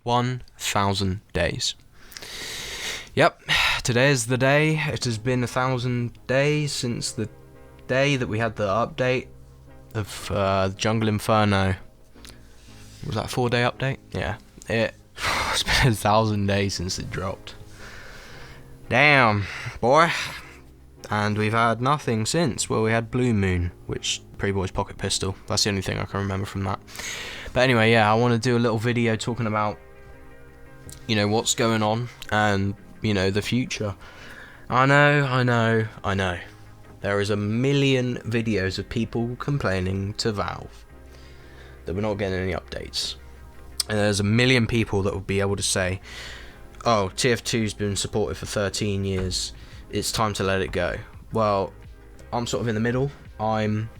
1,000 days. Yep, today is the day. It has been 1,000 days since the day that we had the update of Jungle Inferno. Was that a 4-day update? Yeah. It's been 1,000 days since it dropped. Damn, boy. And we've had nothing since. Well, we had Blue Moon, which Pretty Boy's pocket pistol. That's the only thing I can remember from that. But anyway, yeah, I want to do a little video talking about, what's going on and, the future. I know. There is a million videos of people complaining to Valve that we're not getting any updates. And there's a million people that will be able to say, oh, TF2's been supported for 13 years. It's time to let it go. Well, I'm sort of in the middle. I'm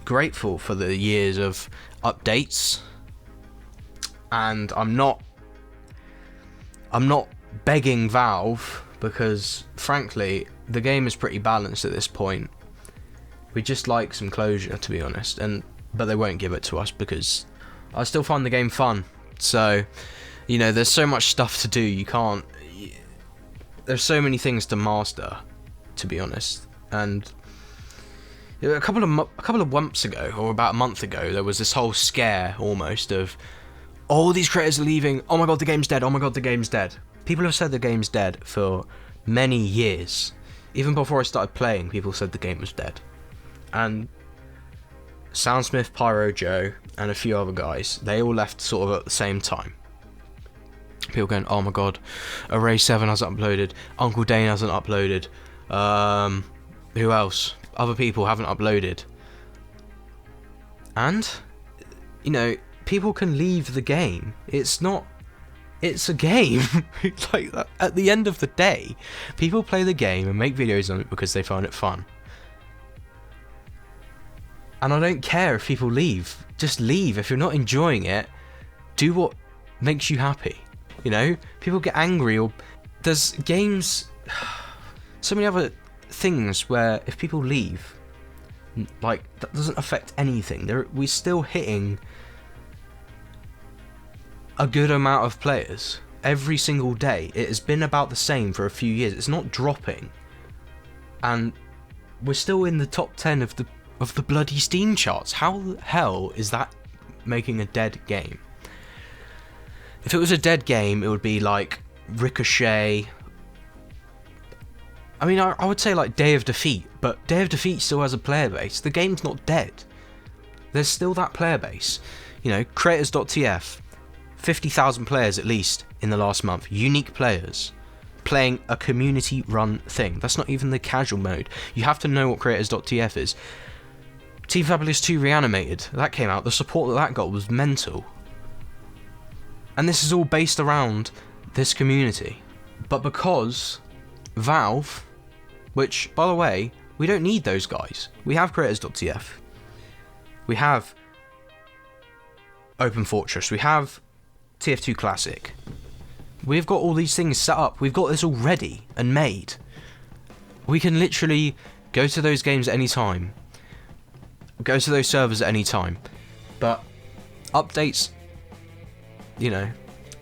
grateful for the years of updates. And I'm not begging Valve, because frankly the game is pretty balanced at this point. We just like some closure, to be honest, but they won't give it to us because I still find the game fun. So there's so much stuff to do. There's so many things to master, to be honest. And a couple of months ago, or about a month ago, there was this whole scare almost of, all these creators are leaving, oh my god, the game's dead, oh my god, the game's dead. People have said the game's dead for many years. Even before I started playing, people said the game was dead. And Soundsmith, Pyro Joe, and a few other guys, they all left sort of at the same time. People going, oh my god, Array 7 hasn't uploaded, Uncle Dane hasn't uploaded, who else? Other people haven't uploaded. And, people can leave the game. It's a game. Like, at the end of the day, people play the game and make videos on it because they find it fun. And I don't care if people leave. Just leave. If you're not enjoying it, do what makes you happy. People get angry, or there's games, so many other things where if people leave, like, that doesn't affect anything. We're still hitting a good amount of players every single day. It has been about the same for a few years. It's not dropping, and we're still in the top 10 of the bloody Steam charts. How the hell is that making a dead game? If it was a dead game, it would be like Ricochet. I mean, I would say like Day of Defeat, but Day of Defeat still has a player base. The game's not dead. There's still that player base. Creators.tf, 50,000 players at least in the last month. Unique players playing a community-run thing. That's not even the casual mode. You have to know what Creators.tf is. Team Fabulous 2 Reanimated, that came out. The support that got was mental. And this is all based around this community. But because Valve, which, by the way, we don't need those guys. We have Creators.tf. We have Open Fortress. We have TF2 Classic. We've got all these things set up. We've got this all ready and made. We can literally go to those games at any time. Go to those servers at any time. But updates,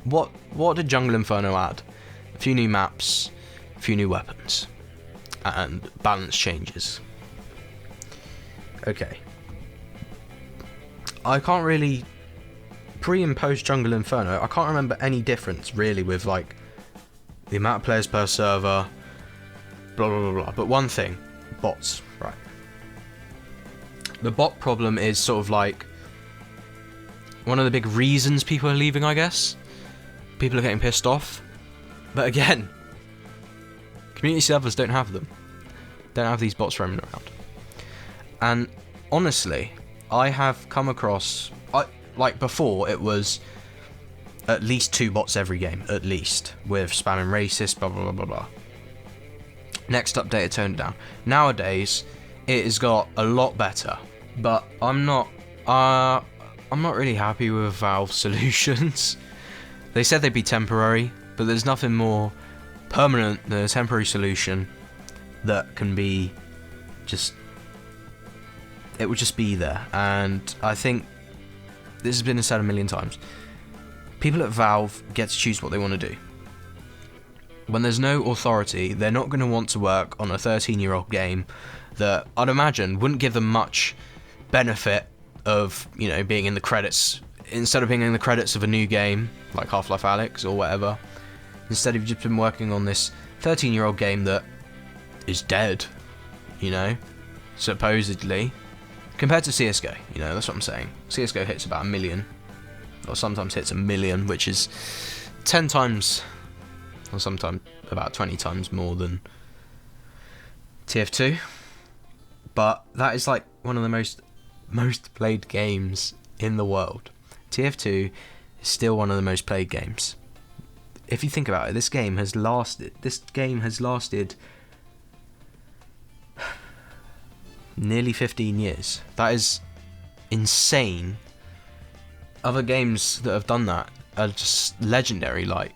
what did Jungle Inferno add? A few new maps, a few new weapons, and balance changes. Okay. I can't really, pre and post Jungle Inferno, I can't remember any difference really with like the amount of players per server, blah blah blah blah. But one thing, bots, right? The bot problem is sort of like one of the big reasons people are leaving, I guess. People are getting pissed off. But again, community servers don't have them. Don't have these bots roaming around. And honestly, I have come across, like before, it was at least 2 bots every game, at least, with spamming racist, blah blah blah blah blah. Next update, it toned down. Nowadays, it has got a lot better, but I'm not really happy with Valve's solutions. They said they'd be temporary, but there's nothing more permanent than a temporary solution that can be just, it would just be there. And I think this has been said a million times. People at Valve get to choose what they want to do. When there's no authority, they're not going to want to work on a 13-year-old game that I'd imagine wouldn't give them much benefit of, you know, being in the credits. Instead of being in the credits of a new game, like Half-Life Alyx or whatever, instead of just been working on this 13-year-old game that is dead, you know, supposedly, compared to CSGO, you know, that's what I'm saying. CSGO hits about 1 million, or sometimes hits 1 million, which is 10 times, or sometimes about 20 times more than TF2, but that is like one of the most played games in the world. TF2 is still one of the most played games. If you think about it, this game has lasted nearly 15 years. That is insane. Other games that have done that are just legendary, like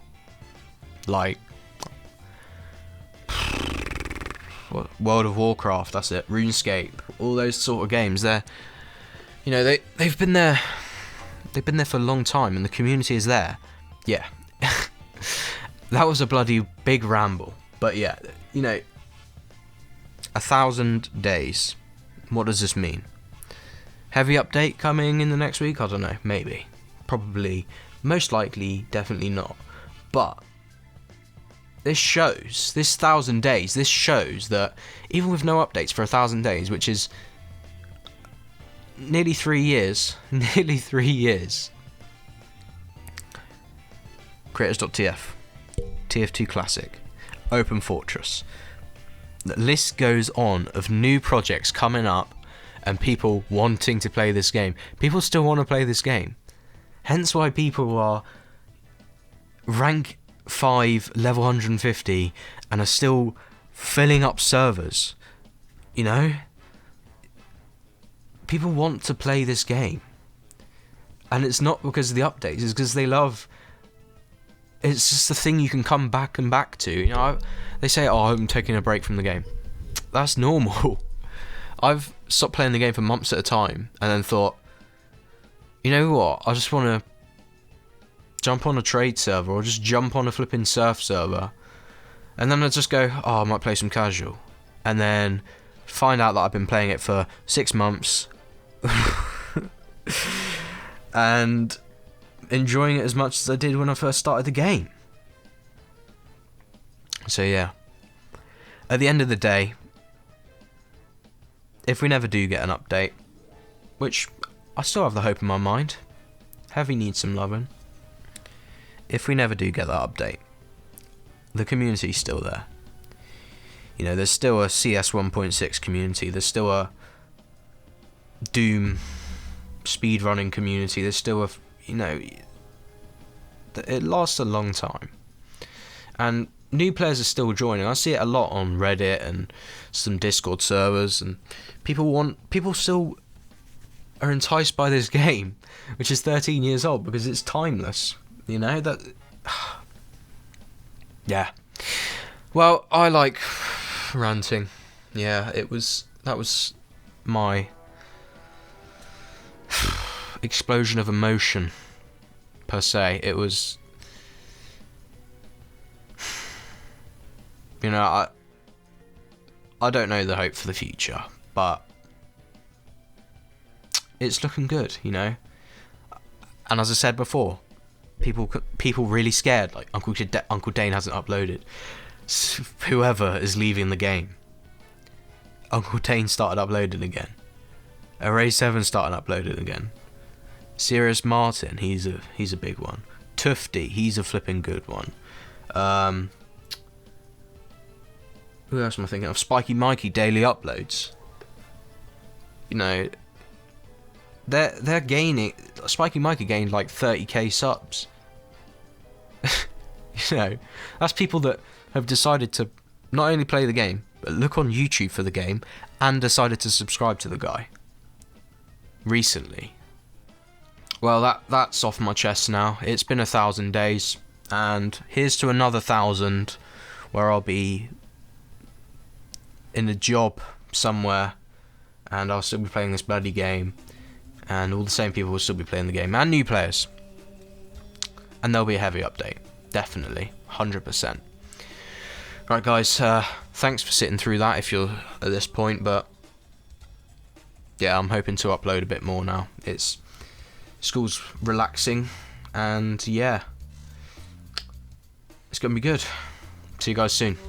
World of Warcraft, that's it, RuneScape, all those sort of games. They're, you know, they've been there for a long time, and the community is there. Yeah. That was a bloody big ramble, but yeah, you know, 1,000 days. What does this mean? Heavy update coming in the next week? I don't know, maybe, probably, most likely, definitely not. But this shows, this 1,000 days, this shows that even with no updates for 1,000 days, which is nearly 3 years, Creators.tf, TF2 Classic, Open Fortress. The list goes on of new projects coming up and people wanting to play this game. People still want to play this game. Hence why people are rank 5, level 150, and are still filling up servers. You know? People want to play this game. And it's not because of the updates, it's because they love... It's just a thing you can come back to. You know, they say, "Oh, I'm taking a break from the game." That's normal. I've stopped playing the game for months at a time, and then thought, you know what? I just want to jump on a trade server, or just jump on a flipping surf server, and then I just go, "Oh, I might play some casual," and then find out that I've been playing it for 6 months, and enjoying it as much as I did when I first started the game. So yeah, at the end of the day, if we never do get an update, which I still have the hope in my mind, Heavy needs some loving. If we never do get that update, the community's still there. You know, there's still a CS 1.6 community, there's still a Doom speedrunning community, there's still a, you know, it lasts a long time, and new players are still joining. I see it a lot on Reddit and some Discord servers, and people still are enticed by this game, which is 13 years old, because it's timeless. You know that. Yeah. Well, I like ranting. Yeah, that was my explosion of emotion, per se. It was, you know, I don't know the hope for the future, but it's looking good, you know. And as I said before, people really scared, like Uncle Dane hasn't uploaded. Whoever is leaving the game, Uncle Dane started uploading again. Array7 started uploading again. Sirius Martin, he's a big one. Tufty, he's a flipping good one. Who else am I thinking of? Spiky Mikey daily uploads. You know, they're gaining. Spiky Mikey gained like 30k subs. You know, that's people that have decided to not only play the game, but look on YouTube for the game, and decided to subscribe to the guy recently. Well, that's off my chest now. It's been 1,000 days, and here's to another 1,000 where I'll be in a job somewhere, and I'll still be playing this bloody game, and all the same people will still be playing the game, and new players. and there'll be a heavy update, definitely, 100%. Right, guys, thanks for sitting through that if you're at this point, but yeah, I'm hoping to upload a bit more now. School's relaxing, and yeah, it's gonna be good. See you guys soon.